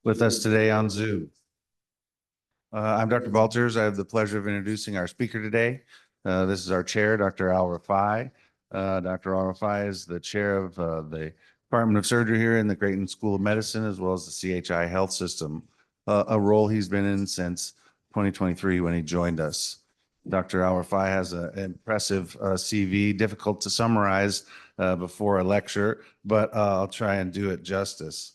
with us today on Zoom. I'm Dr. Balters. I have the pleasure of introducing our speaker today. This is our chair, Dr. Al-Refaie. Dr. Al-Refaie is the chair of the Department of Surgery here in the Creighton School of Medicine, as well as the CHI Health System, a role he's been in since 2023 when he joined us. Dr. Al-Refaie has an impressive CV, difficult to summarize before a lecture, but I'll try and do it justice.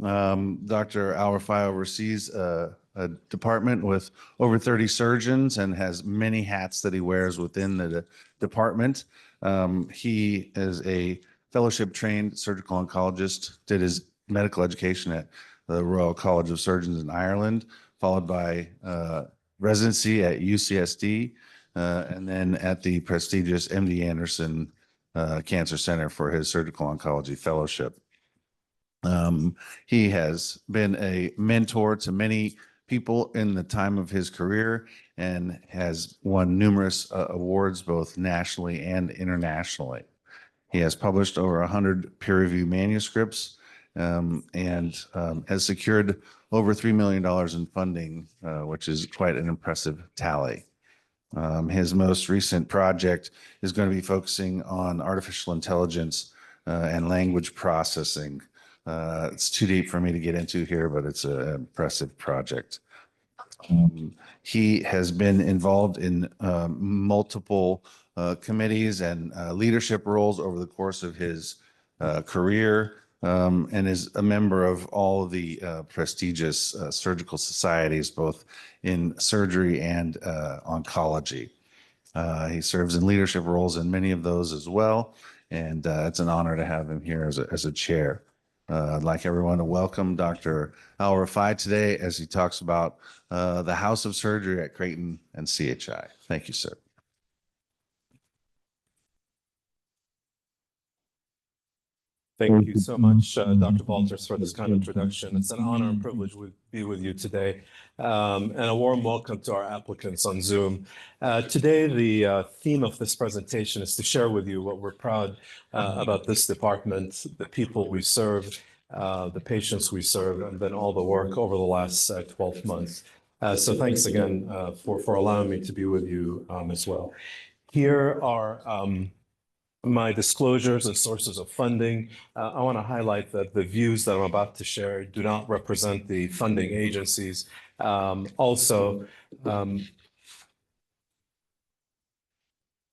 Dr. Al-Refaie oversees a department with over 30 surgeons and has many hats that he wears within the department. He is a fellowship trained surgical oncologist, did his medical education at the Royal College of Surgeons in Ireland, followed by residency at UCSD, and then at the prestigious MD Anderson Cancer Center for his surgical oncology fellowship. He has been a mentor to many people in the time of his career and has won numerous awards both nationally and internationally. He has published over 100 peer-reviewed manuscripts and has secured over $3 million in funding, which is quite an impressive tally. His most recent project is going to be focusing on artificial intelligence and language processing. It's too deep for me to get into here, but it's an impressive project. He has been involved in multiple committees and leadership roles over the course of his career, and is a member of all of the prestigious surgical societies, both in surgery and oncology. He serves in leadership roles in many of those as well, and it's an honor to have him here as a chair. I'd like everyone to welcome Dr. Al-Refaie today as he talks about the House of Surgery at Creighton and CHI. Thank you, sir. Thank you so much, Dr. Balters, for this kind introduction. It's an honor and privilege to be with you today, and a warm welcome to our applicants on Zoom. Today, the theme of this presentation is to share with you what we're proud about this department, the people we serve, the patients we serve, and then all the work over the last 12 months. So thanks again for allowing me to be with you as well. Here are my disclosures and sources of funding. I want to highlight that the views that I'm about to share do not represent the funding agencies. Also, the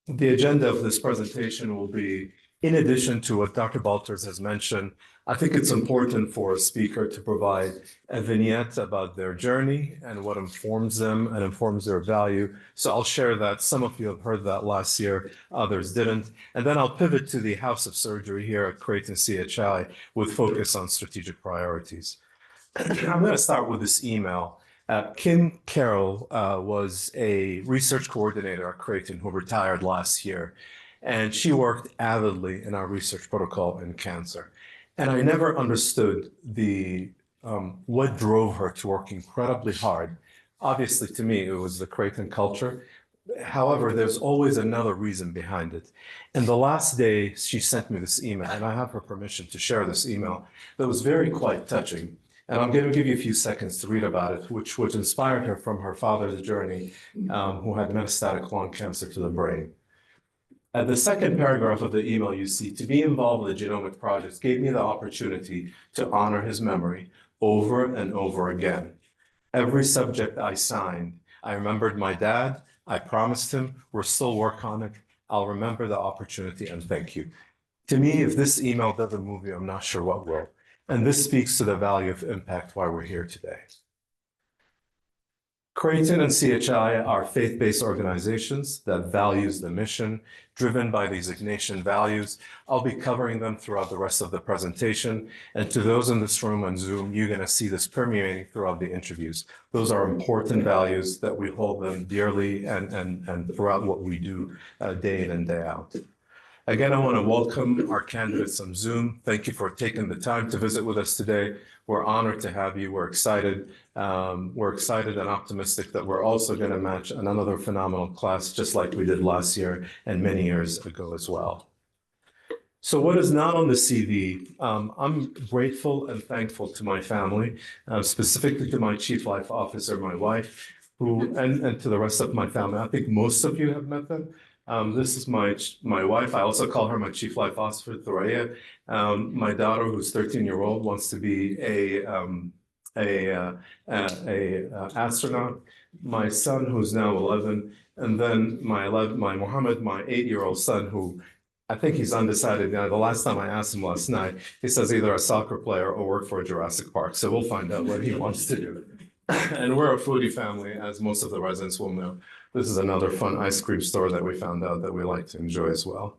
agenda of this presentation will be, in addition to what Dr. Balters has mentioned, I think it's important for a speaker to provide a vignette about their journey and what informs them and informs their value. So I'll share that. Some of you have heard that last year, others didn't. And then I'll pivot to the House of Surgery here at Creighton CHI with focus on strategic priorities. I'm going to start with this email. Kim Carroll was a research coordinator at Creighton who retired last year, and she worked avidly in our research protocol in cancer. And I never understood what drove her to work incredibly hard. Obviously, to me, it was the Creighton culture. However, there's always another reason behind it. And the last day she sent me this email, and I have her permission to share this email, that was quite touching. And I'm going to give you a few seconds to read about it, which inspired her from her father's journey, who had metastatic lung cancer to the brain. At the second paragraph of the email, you see, to be involved in the genomic projects gave me the opportunity to honor his memory over and over again. Every subject I signed, I remembered my dad. I promised him we're still working on it. I'll remember the opportunity and thank you. To me, if this email doesn't move you, I'm not sure what will. And this speaks to the value of impact why we're here today. Creighton and CHI are faith-based organizations that values the mission, driven by these Ignatian values. I'll be covering them throughout the rest of the presentation. And to those in this room on Zoom, you're going to see this permeating throughout the interviews. Those are important values that we hold them dearly and throughout what we do day in and day out. Again, I want to welcome our candidates on Zoom. Thank you for taking the time to visit with us today. We're honored to have you. We're excited. We're excited and optimistic that we're also going to match another phenomenal class, just like we did last year and many years ago as well. So what is not on the CV? I'm grateful and thankful to my family, specifically to my chief life officer, my wife, and to the rest of my family. I think most of you have met them. This is my wife. I also call her my chief life officer, Thoraya. My daughter, who's 13-year-old, wants to be a astronaut. My son, who's now 11, and then my Mohammed, my 8-year-old son, who I think he's undecided now. The last time I asked him last night, he says either a soccer player or work for Jurassic Park. So we'll find out what he wants to do. And we're a foodie family, as most of the residents will know. This is another fun ice cream store that we found out that we like to enjoy as well.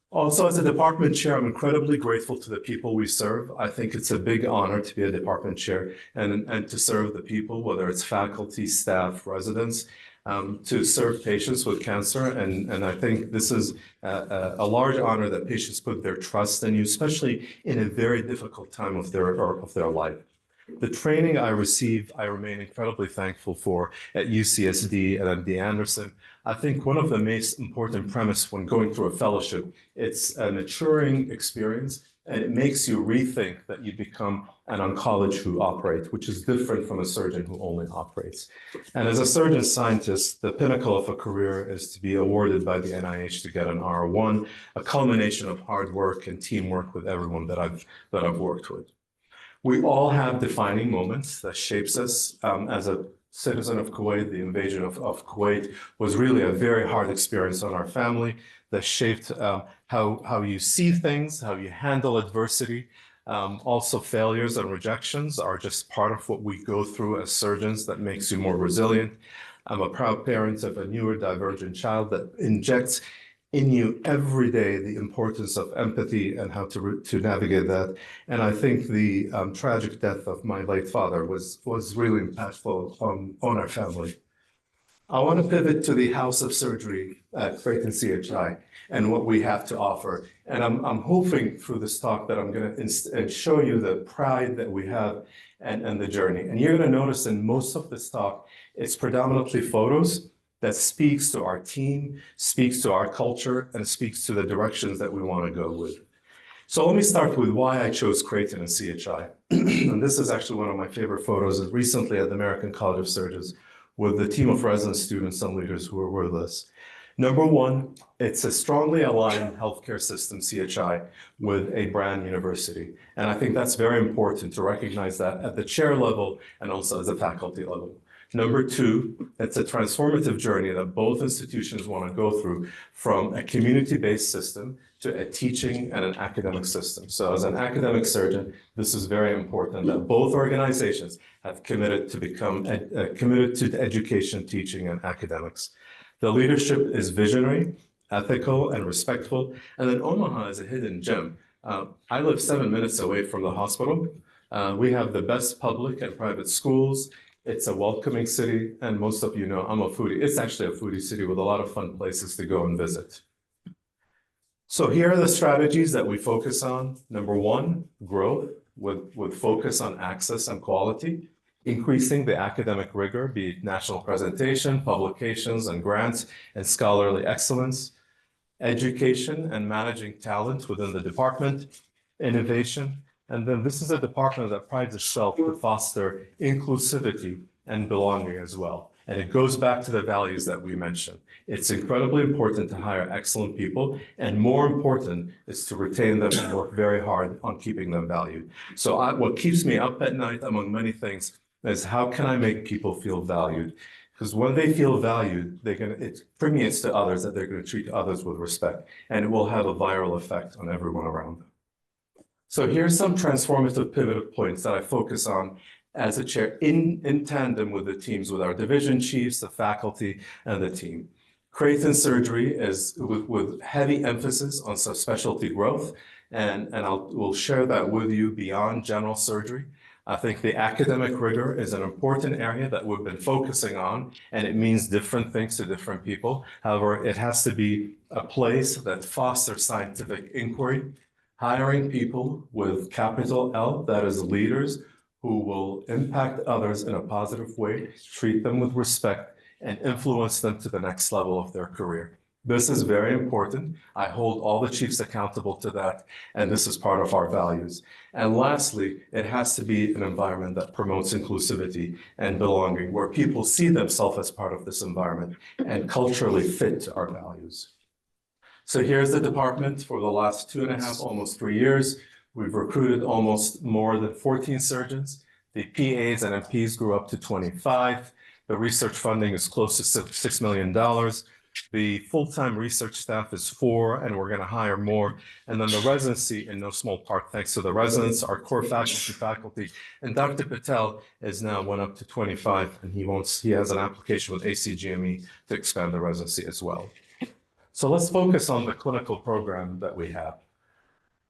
Also, as a department chair, I'm incredibly grateful to the people we serve. I think it's a big honor to be a department chair and to serve the people, whether it's faculty, staff, residents, to serve patients with cancer. And I think this is a large honor that patients put their trust in you, especially in a very difficult time of their life. The training I received, I remain incredibly thankful for at UCSD and MD Anderson. I think one of the most important premise when going through a fellowship, it's a maturing experience, and it makes you rethink that you become an oncologist who operates, which is different from a surgeon who only operates. And as a surgeon scientist, the pinnacle of a career is to be awarded by the NIH to get an R1, a culmination of hard work and teamwork with everyone that I've worked with. We all have defining moments that shapes us. As a citizen of Kuwait, the invasion of Kuwait was really a very hard experience on our family that shaped how you see things, how you handle adversity. Also, failures and rejections are just part of what we go through as surgeons that makes you more resilient. I'm a proud parent of a neurodivergent child that injects in you every day the importance of empathy and how to navigate that. And I think the tragic death of my late father was really impactful on our family. I want to pivot to the House of Surgery at Creighton CHI and what we have to offer. And I'm hoping through this talk that I'm going to show you the pride that we have and the journey. And you're going to notice in most of this talk, it's predominantly photos that speaks to our team, speaks to our culture, and speaks to the directions that we want to go with. So let me start with why I chose Creighton and CHI. And this is actually one of my favorite photos of recently at the American College of Surgeons with the team of resident students and leaders who were with us. Number one, it's a strongly aligned healthcare system, CHI, with a brand university. And I think that's very important to recognize that at the chair level and also as a faculty level. Number two, it's a transformative journey that both institutions want to go through from a community-based system to a teaching and an academic system. So as an academic surgeon, this is very important that both organizations have committed to become committed to education, teaching, and academics. The leadership is visionary, ethical, and respectful. And then Omaha is a hidden gem. I live 7 minutes away from the hospital. We have the best public and private schools. It's a welcoming city, and most of you know I'm a foodie. It's actually a foodie city with a lot of fun places to go and visit. So here are the strategies that we focus on. Number one, growth with focus on access and quality, increasing the academic rigor, be it national presentation, publications, and grants, and scholarly excellence, education and managing talent within the department, innovation. And then this is a department that prides itself to foster inclusivity and belonging as well. And it goes back to the values that we mentioned. It's incredibly important to hire excellent people, and more important is to retain them and work very hard on keeping them valued. So what keeps me up at night, among many things, is how can I make people feel valued? Because when they feel valued, it permeates to others that they're going to treat others with respect, and it will have a viral effect on everyone around them. So here's some transformative pivot points that I focus on as a chair in tandem with the teams, with our division chiefs, the faculty, and the team. Creighton surgery is with heavy emphasis on subspecialty growth, and we'll share that with you beyond general surgery. I think the academic rigor is an important area that we've been focusing on, and it means different things to different people. However, it has to be a place that fosters scientific inquiry, hiring people with capital L, that is leaders who will impact others in a positive way, treat them with respect, and influence them to the next level of their career. This is very important. I hold all the chiefs accountable to that, and this is part of our values. And lastly, it has to be an environment that promotes inclusivity and belonging, where people see themselves as part of this environment and culturally fit to our values. So here's the department for the last 2.5, almost 3 years. We've recruited almost more than 14 surgeons. The PAs and MPs grew up to 25. The research funding is close to $6 million. The full-time research staff is 4, and we're going to hire more. And then the residency, in no small part, thanks to the residents, our core faculty. And Dr. Patel is now went up to 25, and he has an application with ACGME to expand the residency as well. So let's focus on the clinical program that we have.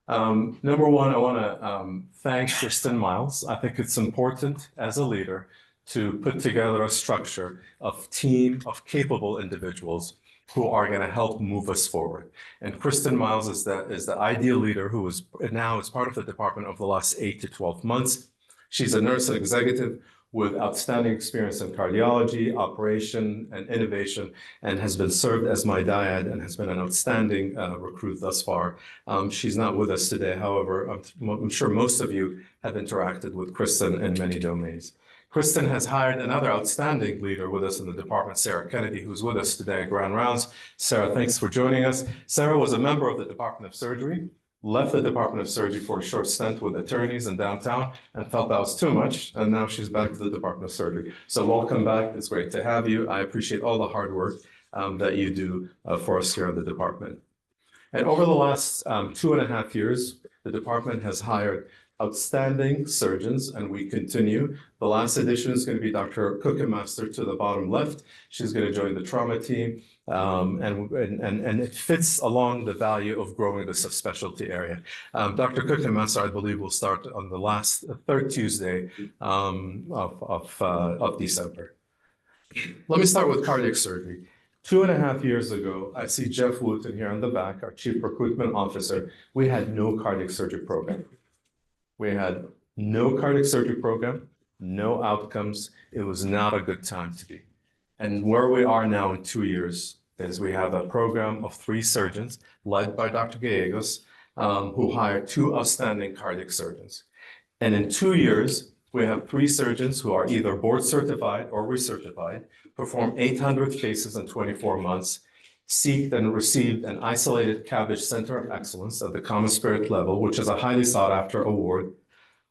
Number one, I want to thank Kristen Miles. I think it's important as a leader to put together a structure of team of capable individuals who are going to help move us forward. And Kristen Miles is the ideal leader who is now is part of the department over the last 8 to 12 months. She's a nurse executive with outstanding experience in cardiology, operation, and innovation, and has been served as my dyad and has been an outstanding recruit thus far. She's not with us today. However, I'm sure most of you have interacted with Kristen in many domains. Kristen has hired another outstanding leader with us in the department, Sarah Kennedy, who's with us today at Grand Rounds. Sarah, thanks for joining us. Sarah was a member of the Department of Surgery, left the Department of Surgery for a short stint with attorneys in downtown and felt that was too much. And now she's back to the Department of Surgery. So welcome back. It's great to have you. I appreciate all the hard work that you do for us here at the department. And over the last 2.5 years, the department has hired outstanding surgeons, and we continue. The last addition is going to be Dr. Cookemaster to the bottom left. She's going to join the trauma team, and it fits along the value of growing this subspecialty area. Dr. Cookemaster, I believe, will start on the third Tuesday of December. Let me start with cardiac surgery. 2.5 years ago, I see Jeff Wooten here in the back, our Chief Recruitment Officer. We had no cardiac surgery program. We had no cardiac surgery program, no outcomes. It was not a good time to be. And where we are now in 2 years is we have a program of 3 surgeons led by Dr. Gallegos, who hired 2 outstanding cardiac surgeons. And in 2 years, we have 3 surgeons who are either board certified or recertified, performed 800 cases in 24 months, seeked and received an isolated CABG Center of Excellence at the Common Spirit level, which is a highly sought after award.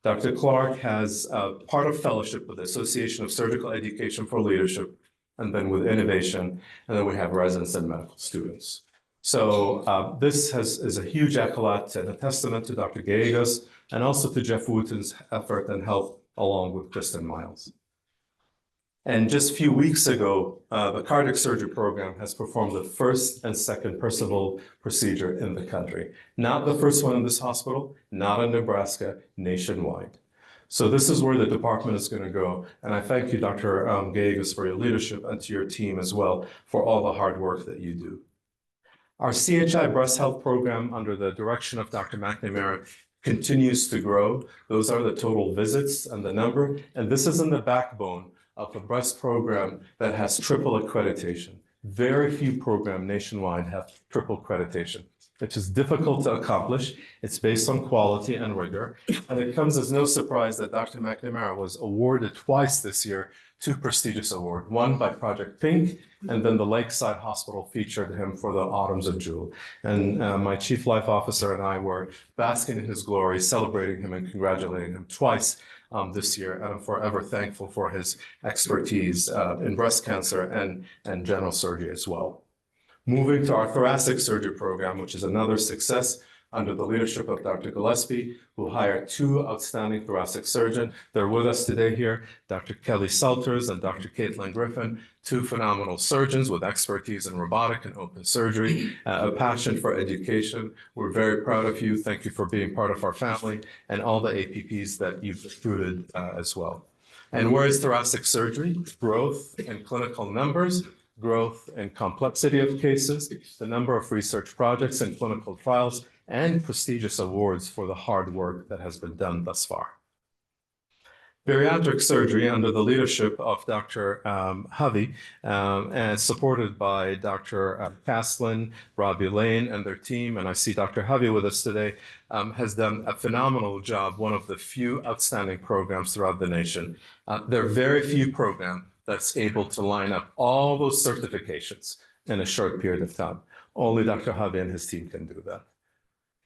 Dr. Clark has part of fellowship with the Association of Surgical Education for Leadership, and then with innovation, and then we have residents and medical students. So this is a huge accolade and a testament to Dr. Gallegos and also to Jeff Wooten's effort and help along with Kristen Miles. And just a few weeks ago, the cardiac surgery program has performed the first and second Percival procedure in the country. Not the first one in this hospital, not in Nebraska, nationwide. So this is where the department is going to go. And I thank you, Dr. Gallegos, for your leadership and to your team as well for all the hard work that you do. Our CHI breast health program under the direction of Dr. McNamara continues to grow. Those are the total visits and the number. And this is in the backbone of a breast program that has triple accreditation. Very few programs nationwide have triple accreditation, which is difficult to accomplish. It's based on quality and rigor. And it comes as no surprise that Dr. McNamara was awarded twice this year 2 prestigious awards, one by Project Pink, and then the Lakeside Hospital featured him for the Autumns of Jewel. And my Chief Life Officer and I were basking in his glory, celebrating him and congratulating him twice this year. And I'm forever thankful for his expertise in breast cancer and general surgery as well. Moving to our thoracic surgery program, which is another success under the leadership of Dr. Gillespie, who hired 2 outstanding thoracic surgeons. They're with us today here, Dr. Kelly Salters and Dr. Caitlin Griffin, 2 phenomenal surgeons with expertise in robotic and open surgery, a passion for education. We're very proud of you. Thank you for being part of our family and all the APPs that you've recruited as well. And where is thoracic surgery? Growth in clinical numbers, growth in complexity of cases, the number of research projects and clinical trials, and prestigious awards for the hard work that has been done thus far. Bariatric surgery under the leadership of Dr. Hovey, and supported by Dr. Caslin, Robbie Lane, and their team. And I see Dr. Hovey with us today, has done a phenomenal job, one of the few outstanding programs throughout the nation. There are very few programs that's able to line up all those certifications in a short period of time. Only Dr. Hovey and his team can do that.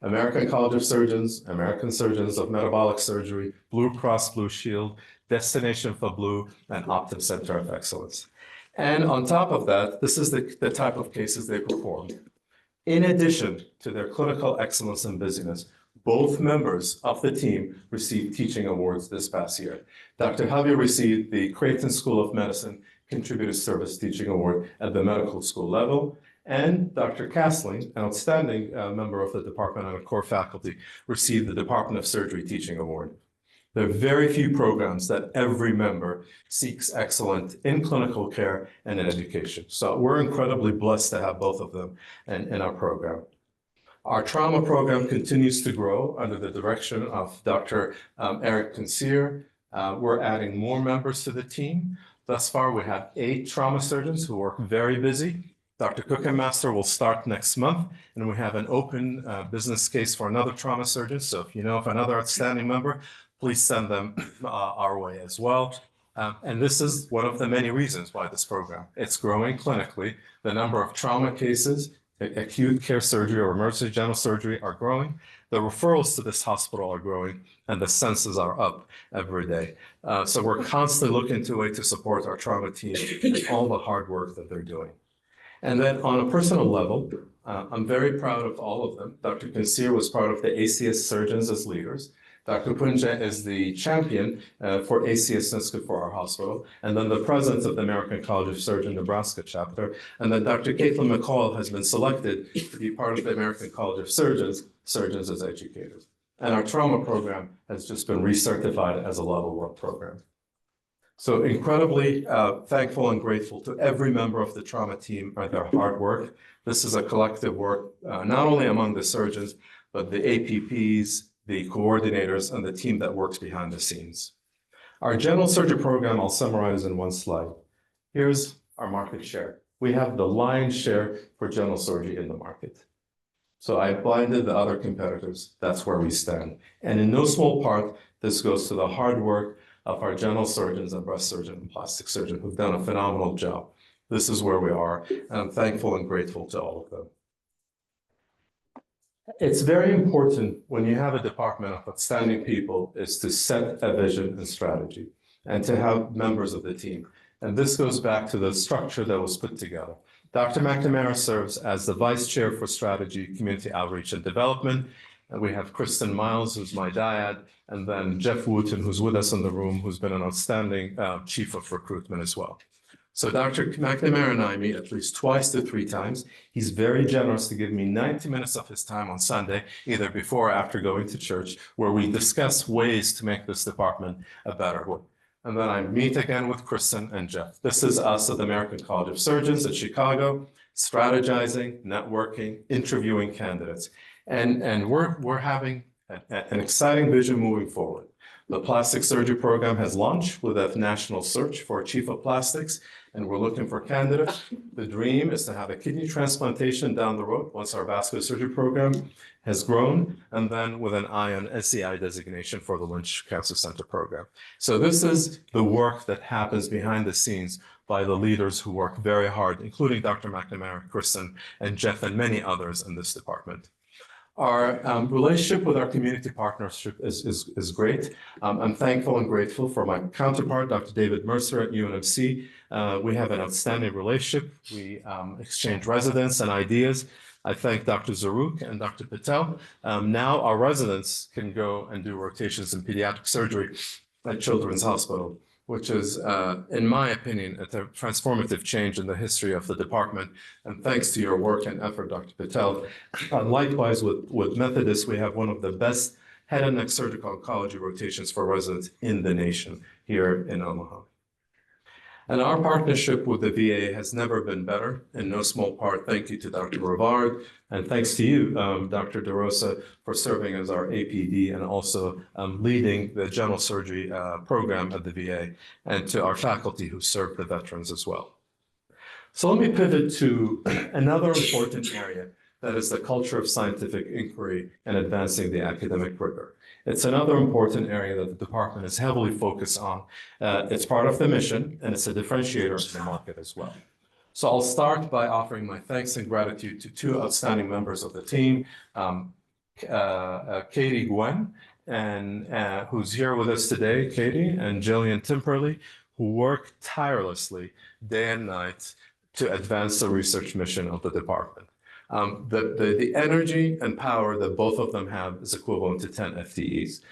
American College of Surgeons, American Surgeons of Metabolic Surgery, Blue Cross Blue Shield, Destination for Blue, and Optum Center of Excellence. And on top of that, this is the type of cases they perform. In addition to their clinical excellence and busyness, both members of the team received teaching awards this past year. Dr. Javier received the Creighton School of Medicine Contributed Service Teaching Award at the medical school level. And Dr. Castling, an outstanding member of the department and a core faculty, received the Department of Surgery Teaching Award. There are very few programs that every member seeks excellence in clinical care and in education. So we're incredibly blessed to have both of them in our program. Our trauma program continues to grow under the direction of Dr. Eric Consier. We're adding more members to the team. Thus far, we have 8 trauma surgeons who work very busy. Dr. Cook and Master will start next month, and we have an open business case for another trauma surgeon. So if you know of another outstanding member, please send them our way as well. And this is one of the many reasons why this program. It's growing clinically. The number of trauma cases, acute care surgery or emergency general surgery are growing. The referrals to this hospital are growing, and the census are up every day. So we're constantly looking to a way to support our trauma team and all the hard work that they're doing. And then on a personal level, I'm very proud of all of them. Dr. Consier was part of the ACS surgeons as leaders. Dr. Punja is the champion for ACS NSCA for our hospital, and then the president of the American College of Surgeons Nebraska chapter. And then Dr. Caitlin McCall has been selected to be part of the American College of Surgeons as educators. And our trauma program has just been recertified as a level 1 program. So incredibly thankful and grateful to every member of the trauma team for their hard work. This is a collective work, not only among the surgeons, but the APPs, the coordinators, and the team that works behind the scenes. Our general surgery program, I'll summarize in one slide. Here's our market share. We have the lion's share for general surgery in the market. So I blinded the other competitors. That's where we stand. And in no small part, this goes to the hard work of our general surgeons and breast surgeon and plastic surgeon who've done a phenomenal job. This is where we are, and I'm thankful and grateful to all of them. It's very important when you have a department of outstanding people is to set a vision and strategy and to have members of the team. And this goes back to the structure that was put together. Dr. McNamara serves as the Vice Chair for Strategy, Community Outreach and Development. And we have Kristen Miles, who's my dyad, and then Jeff Wooten, who's with us in the room, who's been an outstanding Chief of Recruitment as well. So Dr. McNamara and I meet at least 2 to 3 times. He's very generous to give me 90 minutes of his time on Sunday, either before or after going to church, where we discuss ways to make this department a better one. And then I meet again with Kristen and Jeff. This is us at the American College of Surgeons in Chicago, strategizing, networking, interviewing candidates. And we're having an exciting vision moving forward. The plastic surgery program has launched with a national search for a chief of plastics, and we're looking for candidates. The dream is to have a kidney transplantation down the road once our vascular surgery program has grown, and then with an eye on SCI designation for the Lynch Cancer Center program. So this is the work that happens behind the scenes by the leaders who work very hard, including Dr. McNamara, Kristen, and Jeff, and many others in this department. Our relationship with our community partnership is great. I'm thankful and grateful for my counterpart, Dr. David Mercer at UNMC. We have an outstanding relationship. We exchange residents and ideas. I thank Dr. Zaruk and Dr. Patel. Now our residents can go and do rotations in pediatric surgery at Children's Hospital, which is, in my opinion, a transformative change in the history of the department. And thanks to your work and effort, Dr. Patel. Likewise, with Methodist, we have one of the best head and neck surgical oncology rotations for residents in the nation here in Omaha. And our partnership with the VA has never been better, in no small part. Thank you to Dr. Rivard, and thanks to you, Dr. DeRosa, for serving as our APD and also leading the general surgery program at the VA, and to our faculty who serve the veterans as well. So let me pivot to another important area, that is the culture of scientific inquiry and advancing the academic rigor. It's another important area that the department is heavily focused on. It's part of the mission, and it's a differentiator in the market as well. So I'll start by offering my thanks and gratitude to two outstanding members of the team, Katie Gwen, who's here with us today, Katie, and Jillian Timperley, who work tirelessly day and night to advance the research mission of the department. The energy and power that both of them have is equivalent to 10 FTEs.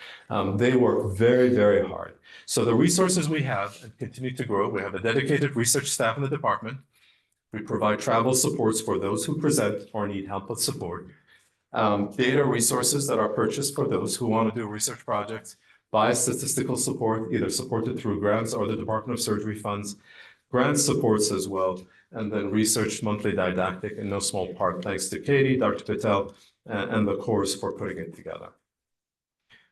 They work very, very hard. So the resources we have and continue to grow. We have a dedicated research staff in the department. We provide travel supports for those who present or need help with support. Data resources that are purchased for those who want to do research projects. Biostatistical support, either supported through grants or the Department of Surgery funds. Grant supports as well, and then research monthly didactic, in no small part thanks to Katie, Dr. Patel, and the course for putting it together.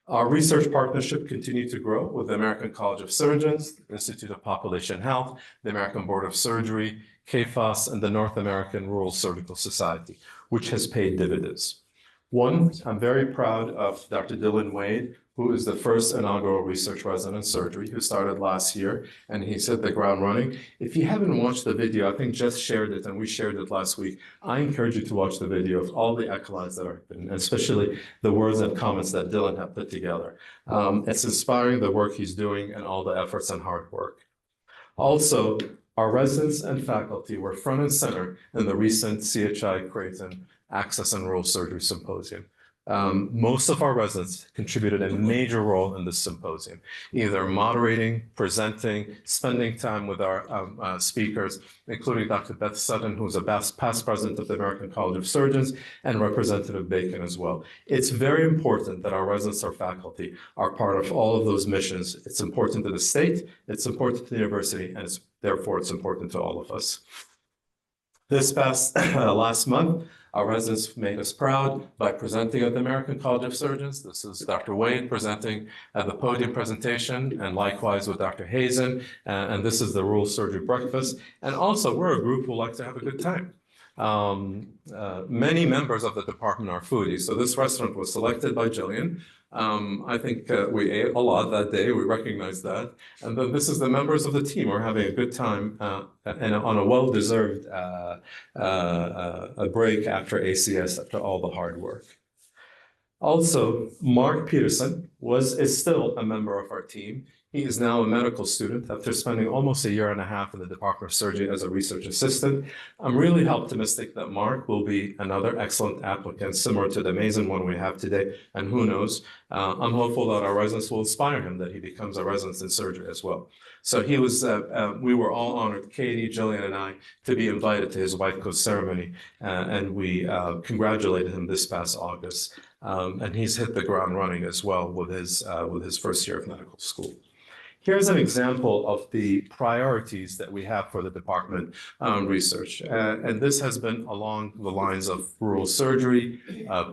Our research partnership continued to grow with the American College of Surgeons, the Institute of Population Health, the American Board of Surgery, CAFOS, and the North American Rural Surgical Society, which has paid dividends. One, I'm very proud of Dr. Dylan Wade, who is the first inaugural research resident in surgery, who started last year, and he's hit the ground running. If you haven't watched the video, I think Jess shared it, and we shared it last week. I encourage you to watch the video of all the accolades that are, and especially the words and comments that Dylan have put together. It's inspiring, the work he's doing and all the efforts and hard work. Also, our residents and faculty were front and center in the recent CHI Creighton Access and Rural Surgery Symposium. Most of our residents contributed a major role in this symposium, either moderating, presenting, spending time with our speakers, including Dr. Beth Sutton, who's a past president of the American College of Surgeons, and Representative Bacon as well. It's very important that our residents, our faculty, are part of all of those missions. It's important to the state, it's important to the university, and therefore it's important to all of us. This past last month, our residents made us proud by presenting at the American College of Surgeons. This is Dr. Wade presenting at the podium presentation, and likewise with Dr. Hazen. And this is the Rural Surgery Breakfast. And also, we're a group who like to have a good time. Many members of the department are foodies. So this restaurant was selected by Jillian. I think we ate a lot that day. We recognize that. And then this is the members of the team. We're having a good time and on a well-deserved a break after ACS, after all the hard work. Also, Mark Peterson is still a member of our team. He is now a medical student after spending almost a year and a half in the Department of Surgery as a research assistant. I'm really optimistic that Mark will be another excellent applicant, similar to the amazing one we have today. And who knows, I'm hopeful that our residents will inspire him, that he becomes a resident in surgery as well. So he was, we were all honored, Katie, Jillian, and I, to be invited to his White Coat ceremony. And we congratulated him this past August. And he's hit the ground running as well with his first year of medical school. Here's an example of the priorities that we have for the department research. And this has been along the lines of rural surgery,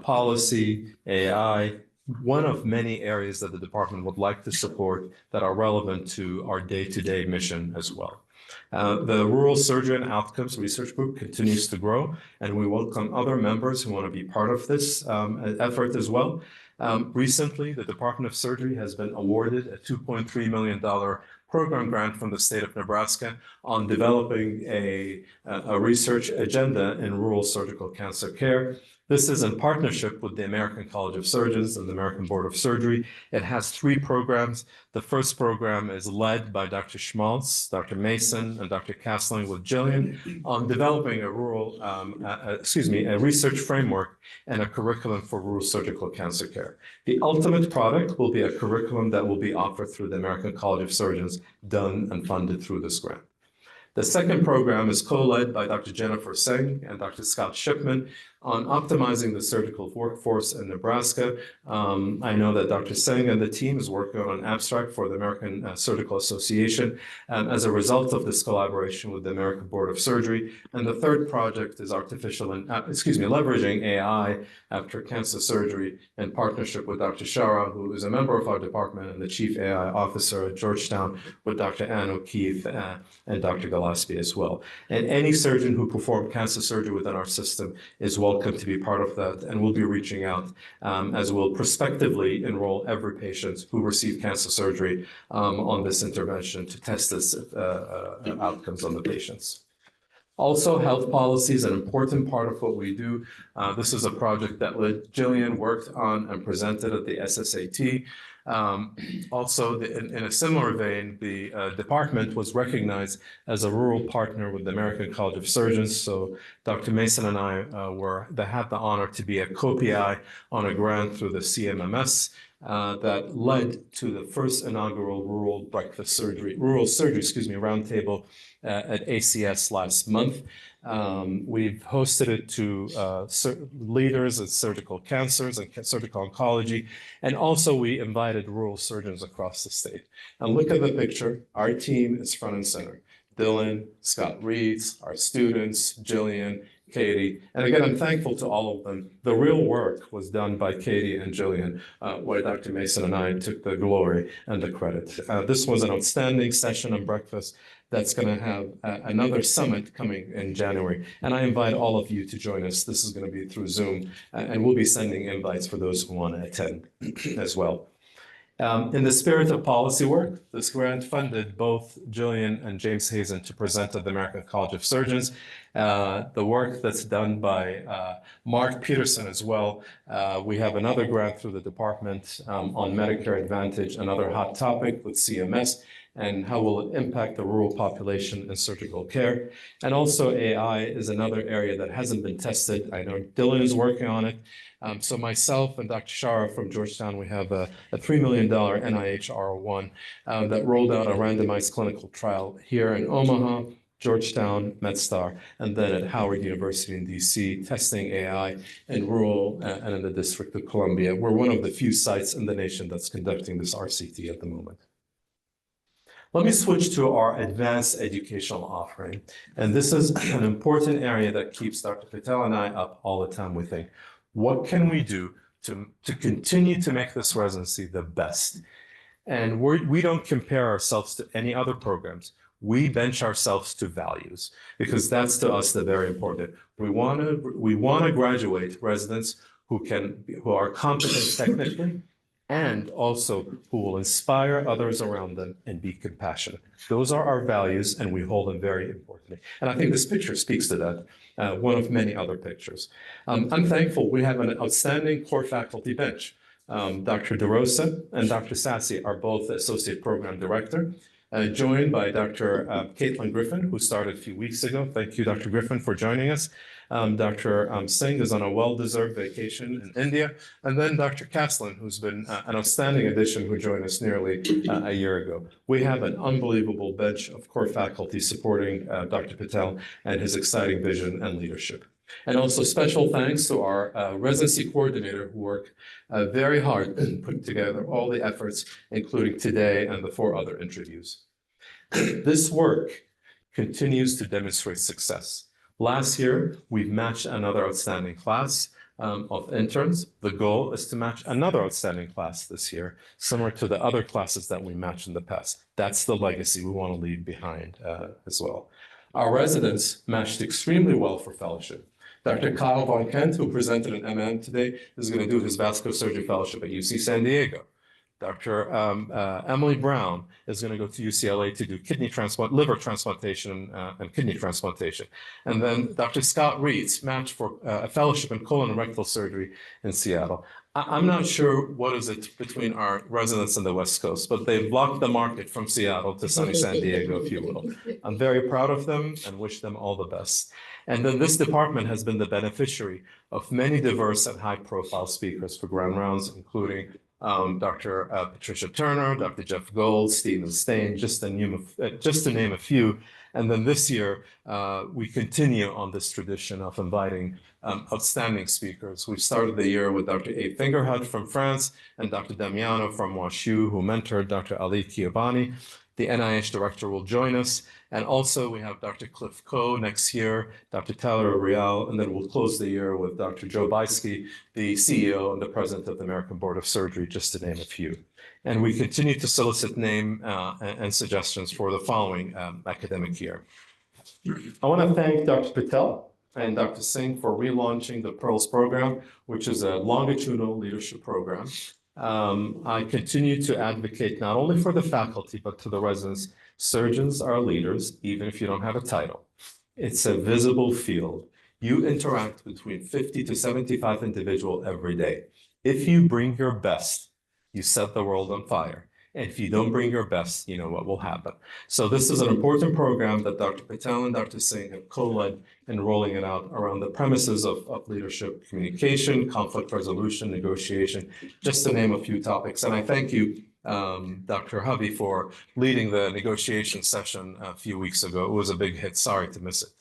policy, AI, one of many areas that the department would like to support that are relevant to our day-to-day mission as well. The Rural Surgery and Outcomes Research Group continues to grow, and we welcome other members who want to be part of this effort as well. Recently, the Department of Surgery has been awarded a $2.3 million program grant from the state of Nebraska on developing a research agenda in rural surgical cancer care. This is in partnership with the American College of Surgeons and the American Board of Surgery. It has 3 programs. The first program is led by Dr. Schmaltz, Dr. Mason, and Dr. Castling with Jillian on developing a research framework and a curriculum for rural surgical cancer care. The ultimate product will be a curriculum that will be offered through the American College of Surgeons, done and funded through this grant. The second program is co-led by Dr. Jennifer Singh and Dr. Scott Shipman. on optimizing the surgical workforce in Nebraska. I know that Dr. Singh and the team is working on an abstract for the American Surgical Association as a result of this collaboration with the American Board of Surgery. And the third project is leveraging AI after cancer surgery in partnership with Dr. Shara, who is a member of our department and the Chief AI Officer at Georgetown, with Dr. Ann O'Keefe and Dr. Gillespie as well. And any surgeon who performed cancer surgery within our system is welcome to be part of that, and we'll be reaching out as we'll prospectively enroll every patient who received cancer surgery on this intervention to test this outcomes on the patients. Also, health policy is an important part of what we do. This is a project that Jillian worked on and presented at the SSAT. In a similar vein, the department was recognized as a rural partner with the American College of Surgeons. So Dr. Mason and I had the honor to be a co-PI on a grant through the CMMS that led to the first inaugural rural surgery roundtable at ACS last month. We've hosted it to leaders of surgical cancers and surgical oncology, and also we invited rural surgeons across the state. And look at the picture. Our team is front and center. Dylan, Scott Reeds, our students, Jillian, Katie. And again, I'm thankful to all of them. The real work was done by Katie and Jillian, where Dr. Mason and I took the glory and the credit. This was an outstanding session and breakfast that's going to have another summit coming in January. And I invite all of you to join us. This is going to be through Zoom, and we'll be sending invites for those who want to attend as well. In the spirit of policy work, this grant funded both Jillian and James Hazen to present at the American College of Surgeons. The work that's done by Mark Peterson as well. We have another grant through the department on Medicare Advantage, another hot topic with CMS, and how will it impact the rural population in surgical care. And also AI is another area that hasn't been tested. I know Dylan is working on it. So myself and Dr. Shara from Georgetown, we have a $3 million NIH R01 that rolled out a randomized clinical trial here in Omaha, Georgetown, MedStar, and then at Howard University in DC, testing AI in rural and in the District of Columbia. We're one of the few sites in the nation that's conducting this RCT at the moment. Let me switch to our advanced educational offering. And this is an important area that keeps Dr. Patel and I up all the time. We think, what can we do to continue to make this residency the best? And we don't compare ourselves to any other programs. We bench ourselves to values, because that's to us the very important. We want to graduate residents who are competent technically, and also who will inspire others around them and be compassionate. Those are our values, and we hold them very importantly. And I think this picture speaks to that, one of many other pictures. I'm thankful we have an outstanding core faculty bench. Dr. DeRosa and Dr. Sassi are both Associate Program Director, joined by Dr. Caitlin Griffin, who started a few weeks ago. Thank you, Dr. Griffin, for joining us. Dr. Singh is on a well-deserved vacation in India. And then Dr. Caslin, who's been an outstanding addition, who joined us nearly a year ago. We have an unbelievable bench of core faculty supporting Dr. Patel and his exciting vision and leadership. And also special thanks to our residency coordinator, who worked very hard in putting together all the efforts, including today and the 4 other interviews. This work continues to demonstrate success. Last year, we've matched another outstanding class of interns. The goal is to match another outstanding class this year, similar to the other classes that we matched in the past. That's the legacy we want to leave behind as well. Our residents matched extremely well for fellowship. Dr. Kyle Von Kent, who presented an MM today, is going to do his vascular surgery fellowship at UC San Diego. Dr. Emily Brown is going to go to UCLA to do liver transplantation and kidney transplantation. And then Dr. Scott Reeds matched for a fellowship in colon and rectal surgery in Seattle. I'm not sure what is it between our residents and the West Coast, but they've blocked the market from Seattle to sunny San Diego, if you will. I'm very proud of them and wish them all the best. And then this department has been the beneficiary of many diverse and high-profile speakers for grand rounds, including Dr. Patricia Turner, Dr. Jeff Gold, Stephen Stain, just to name a few. And then this year, we continue on this tradition of inviting outstanding speakers. We started the year with Dr. A. Fingerhut from France and Dr. Damiano from WashU, who mentored Dr. Ali Kiobani. The NIH director will join us. And also we have Dr. Cliff Coe next year, Dr. Tyler Real, and then we'll close the year with Dr. Joe Beisky, the CEO and the president of the American Board of Surgery, just to name a few. And we continue to solicit name and suggestions for the following academic year. I want to thank Dr. Patel and Dr. Singh for relaunching the PEARLS program, which is a longitudinal leadership program. I continue to advocate not only for the faculty, but to the residents. Surgeons are leaders, even if you don't have a title. It's a visible field. You interact between 50 to 75 individuals every day. If you bring your best, you set the world on fire. And if you don't bring your best, you know what will happen. So this is an important program that Dr. Patel and Dr. Singh have co-led in rolling it out around the premises of leadership communication, conflict resolution, negotiation, just to name a few topics. And I thank you, Dr. Hovey, for leading the negotiation session a few weeks ago. It was a big hit. Sorry to miss it.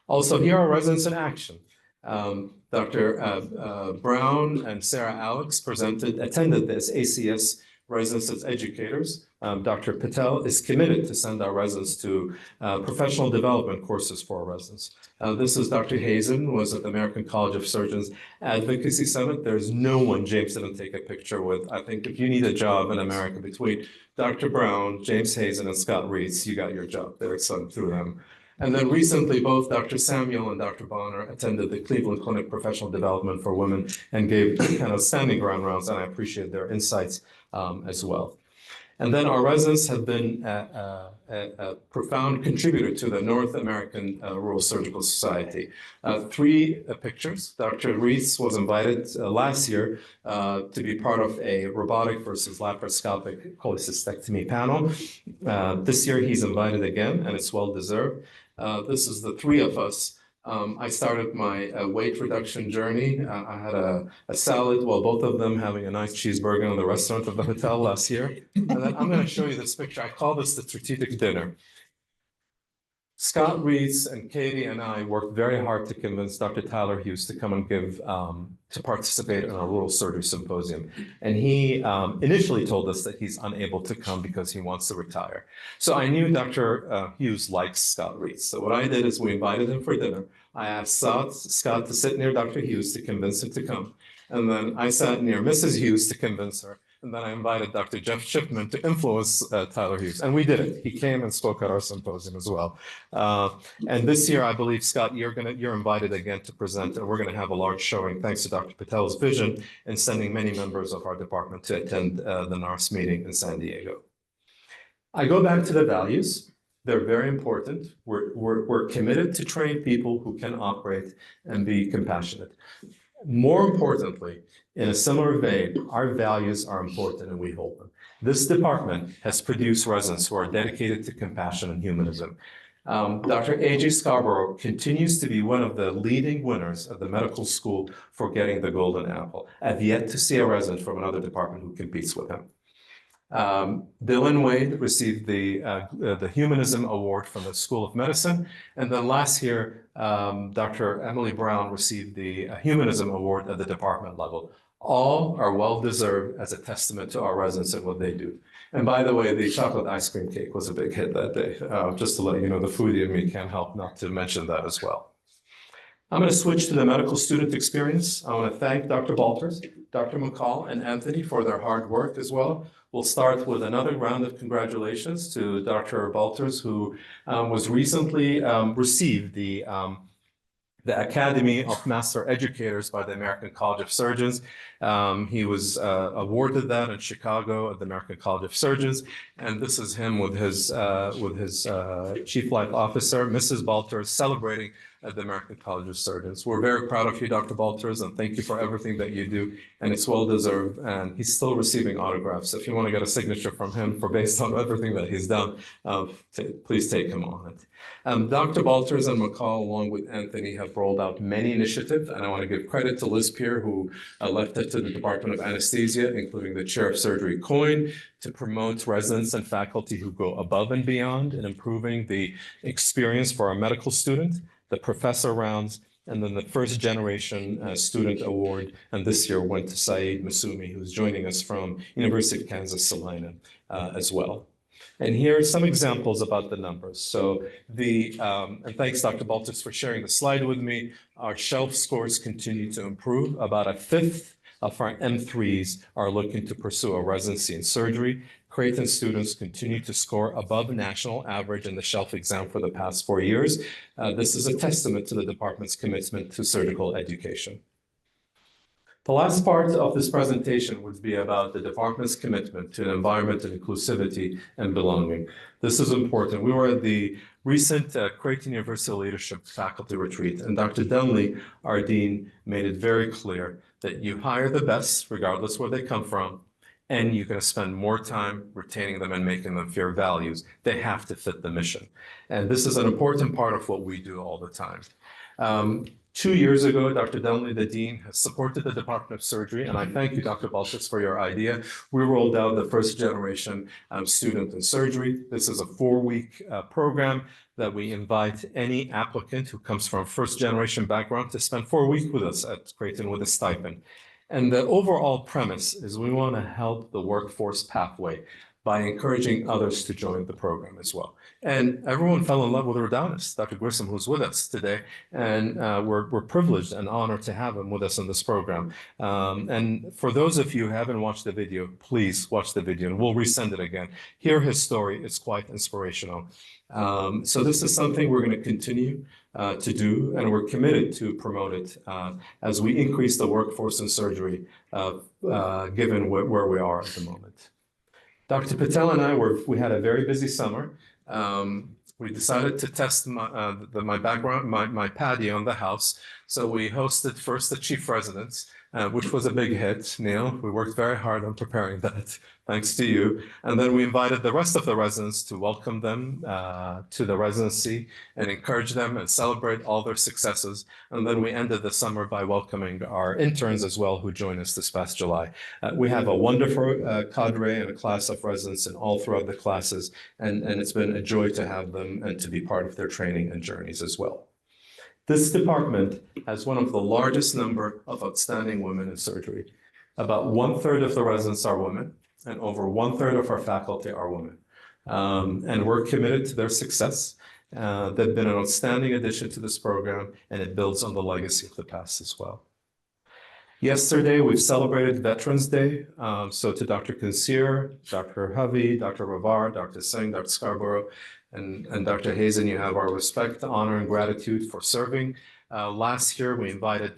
Also, here are residents in action. Dr. Brown and Sarah Alex attended this ACS residents as educators. Dr. Patel is committed to send our residents to professional development courses for our residents. This is Dr. Hazen, who was at the American College of Surgeons Advocacy Summit. There's no one James didn't take a picture with. I think if you need a job in America between Dr. Brown, James Hazen, and Scott Reitz, you got your job there, so through them. And then recently, both Dr. Samuel and Dr. Bonner attended the Cleveland Clinic Professional Development for Women and gave kind of standing ground rounds, and I appreciate their insights as well. And then our residents have been a profound contributor to the North American Rural Surgical Society. Three pictures. Dr. Reitz was invited last year to be part of a robotic versus laparoscopic cholecystectomy panel. This year he's invited again, and it's well deserved. This is the three of us. I started my weight reduction journey. I had a salad while both of them having a nice cheeseburger in the restaurant of the hotel last year. And then I'm going to show you this picture. I call this the strategic dinner. Scott Reitz and Katie and I worked very hard to convince Dr. Tyler Hughes to come and to participate in our rural surgery symposium. And he initially told us that he's unable to come because he wants to retire. So I knew Dr. Hughes likes Scott Reitz. So what I did is we invited him for dinner. I asked Scott to sit near Dr. Hughes to convince him to come. And then I sat near Mrs. Hughes to convince her. And then I invited Dr. Jeff Shipman to influence Tyler Hughes. And we did it. He came and spoke at our symposium as well. And this year, I believe, Scott, you're invited again to present. And we're going to have a large showing, thanks to Dr. Patel's vision in sending many members of our department to attend the NARS meeting in San Diego. I go back to the values. They're very important. We're committed to train people who can operate and be compassionate. More importantly, in a similar vein, our values are important and we hold them. This department has produced residents who are dedicated to compassion and humanism. Dr. A.J. Scarborough continues to be one of the leading winners of the medical school for getting the golden apple. I've yet to see a resident from another department who competes with him. Dylan Wade received the Humanism Award from the School of Medicine. And then last year, Dr. Emily Brown received the Humanism Award at the department level. All are well-deserved as a testament to our residents and what they do. And by the way, the chocolate ice cream cake was a big hit that day. Just to let you know, the foodie in me can't help not to mention that as well. I'm going to switch to the medical student experience. I want to thank Dr. Balters, Dr. McCall, and Anthony for their hard work as well. We'll start with another round of congratulations to Dr. Balters, who was recently received the Academy of Master Educators by the American College of Surgeons. He was awarded that in Chicago at the American College of Surgeons. And this is him with his Chief Life Officer, Mrs. Balters, celebrating at the American College of Surgeons. We're very proud of you, Dr. Balters, and thank you for everything that you do. And it's well-deserved, and he's still receiving autographs. If you want to get a signature from him based on everything that he's done, please take him on it. Dr. Balters and McCall, along with Anthony, have rolled out many initiatives, and I want to give credit to Liz Peer, who left a to the Department of Anesthesia, including the Chair of Surgery Coyne, to promote residents and faculty who go above and beyond in improving the experience for our medical student, the professor rounds, and then the first generation student award. And this year went to Saeed Masumi, who's joining us from University of Kansas Salina as well. And here are some examples about the numbers. So and thanks, Dr. Baltus, for sharing the slide with me. Our shelf scores continue to improve. About a fifth of our M3s are looking to pursue a residency in surgery. Creighton students continue to score above national average in the shelf exam for the past 4 years. This is a testament to the department's commitment to surgical education. The last part of this presentation would be about the department's commitment to an environment of inclusivity and belonging. This is important. We were at the recent Creighton University Leadership Faculty Retreat, and Dr. Dunley, our dean, made it very clear that you hire the best, regardless where they come from, and you're going to spend more time retaining them and making them feel values. They have to fit the mission. And this is an important part of what we do all the time. 2 years ago, Dr. Dunley, the dean, has supported the Department of Surgery, and I thank you, Dr. Baltus, for your idea. We rolled out the first generation student in surgery. This is a 4-week program that we invite any applicant who comes from first generation background to spend 4 weeks with us at Creighton with a stipend. And the overall premise is we want to help the workforce pathway by encouraging others to join the program as well. And everyone fell in love with Radanis, Dr. Grissom, who's with us today. And we're privileged and honored to have him with us in this program. And for those of you who haven't watched the video, please watch the video and we'll resend it again. Hear his story, it's quite inspirational. So this is something we're going to continue to do, and we're committed to promote it as we increase the workforce in surgery, given where we are at the moment. Dr. Patel and I we had a very busy summer. We decided to test my background, my patio in the house. So we hosted first the chief residence, which was a big hit, Neil. We worked very hard on preparing that, thanks to you. And then we invited the rest of the residents to welcome them to the residency and encourage them and celebrate all their successes. And then we ended the summer by welcoming our interns as well, who joined us this past July. We have a wonderful cadre and a class of residents in all throughout the classes, and it's been a joy to have them and to be part of their training and journeys as well. This department has one of the largest number of outstanding women in surgery. About 1/3 of the residents are women, and over 1/3 of our faculty are women. And we're committed to their success. They've been an outstanding addition to this program, and it builds on the legacy of the past as well. Yesterday, we've celebrated Veterans Day. So to Dr. Kinsir, Dr. Hovey, Dr. Ravar, Dr. Singh, Dr. Scarborough, and Dr. Hazen, you have our respect, honor, and gratitude for serving. Last year, we invited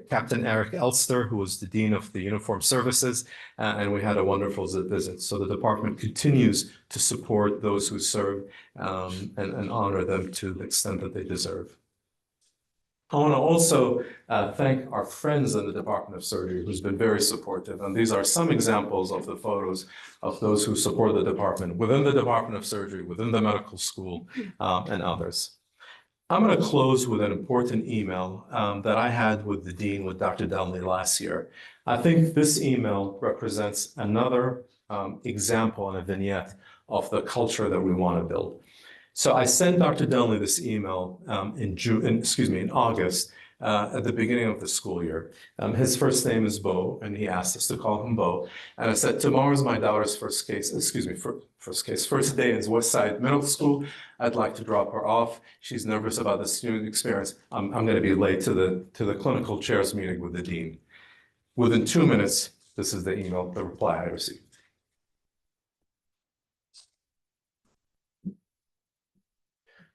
Captain Eric Elster, who was the Dean of the Uniformed Services, and we had a wonderful visit. So the department continues to support those who serve and honor them to the extent that they deserve. I want to also thank our friends in the Department of Surgery, who's been very supportive. And these are some examples of the photos of those who support the department within the Department of Surgery, within the medical school, and others. I'm going to close with an important email that I had with the dean, with Dr. Dunley last year. I think this email represents another example and a vignette of the culture that we want to build. So I sent Dr. Dunley this email in August, at the beginning of the school year. His first name is Bo, and he asked us to call him Bo. And I said, tomorrow's my daughter's first day in Westside Middle School. I'd like to drop her off. She's nervous about the student experience. I'm going to be late to the clinical chairs meeting with the dean. Within 2 minutes, this is the email, the reply I received.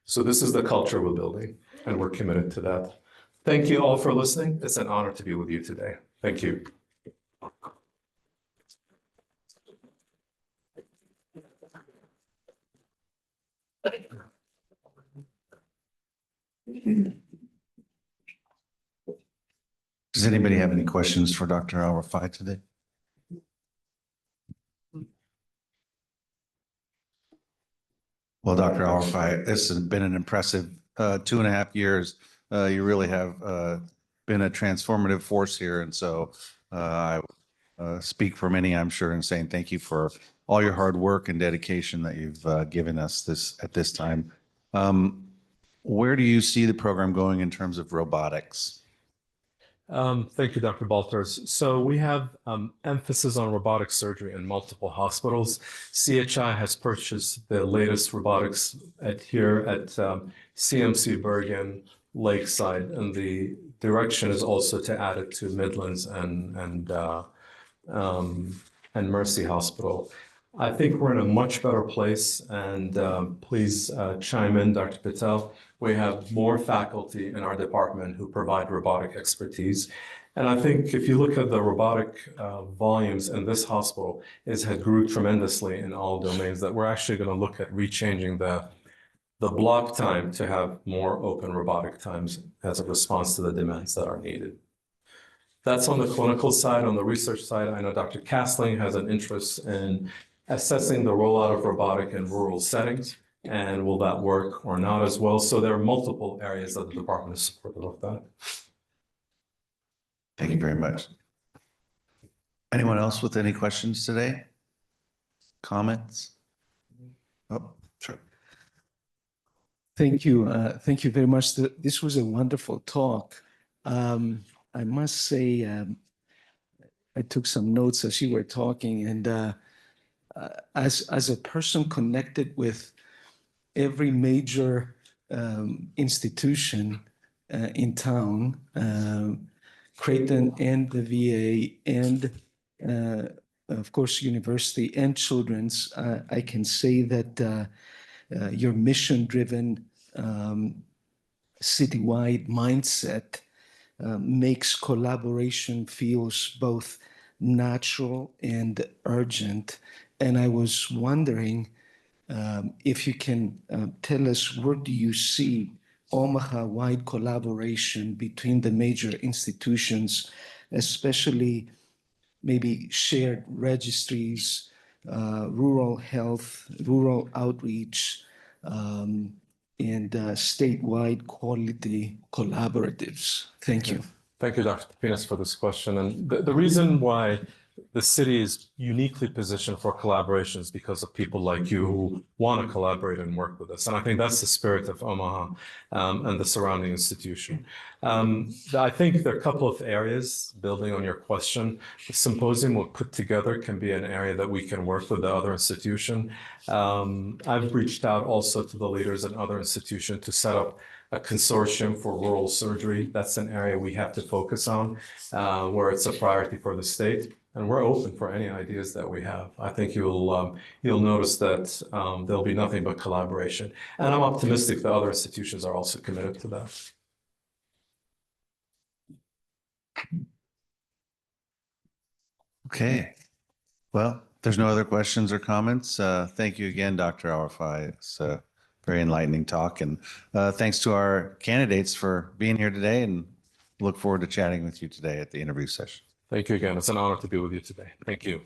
So this is the culture we're building, and we're committed to that. Thank you all for listening. It's an honor to be with you today. Thank you. Does anybody have any questions for Dr. Al-Refaie today? Well, Dr. Al-Refaie, this has been an impressive 2.5 years. You really have been a transformative force here. And so I speak for many, I'm sure, in saying thank you for all your hard work and dedication that you've given us at this time. Where do you see the program going in terms of robotics? Thank you, Dr. Balters. So we have emphasis on robotic surgery in multiple hospitals. CHI has purchased the latest robotics here at CMC Bergen, Lakeside, and the direction is also to add it to Midlands and Mercy Hospital. I think we're in a much better place, and please chime in, Dr. Patel. We have more faculty in our department who provide robotic expertise. And I think if you look at the robotic volumes in this hospital, it has grew tremendously in all domains that we're actually going to look at rechanging the block time to have more open robotic times as a response to the demands that are needed. That's on the clinical side. On the research side, I know Dr. Castling has an interest in assessing the rollout of robotic in rural settings, and will that work or not as well. So there are multiple areas that the department is supportive of that. Thank you very much. Anyone else with any questions today? Comments? Oh, sure. Thank you. Thank you very much. This was a wonderful talk. I must say, I took some notes as you were talking, and as a person connected with every major institution in town, Creighton and the VA, and of course, university and children's, I can say that your mission-driven citywide mindset makes collaboration feels both natural and urgent. And I was wondering if you can tell us, where do you see Omaha-wide collaboration between the major institutions, especially maybe shared registries, rural health, rural outreach, and statewide quality collaboratives? Thank you. Thank you, Dr. Penis, for this question. And the reason why the city is uniquely positioned for collaborations because of people like you who want to collaborate and work with us. And I think that's the spirit of Omaha and the surrounding institution. I think there are a couple of areas, building on your question. The symposium we'll put together can be an area that we can work with the other institution. I've reached out also to the leaders in other institutions to set up a consortium for rural surgery. That's an area we have to focus on, where it's a priority for the state. And we're open for any ideas that we have. I think you'll notice that there'll be nothing but collaboration. And I'm optimistic that other institutions are also committed to that. Okay. Well, if there's no other questions or comments, thank you again, Dr. Al-Refaie. It's a very enlightening talk. And thanks to our candidates for being here today, and look forward to chatting with you today at the interview session. Thank you again. It's an honor to be with you today. Thank you.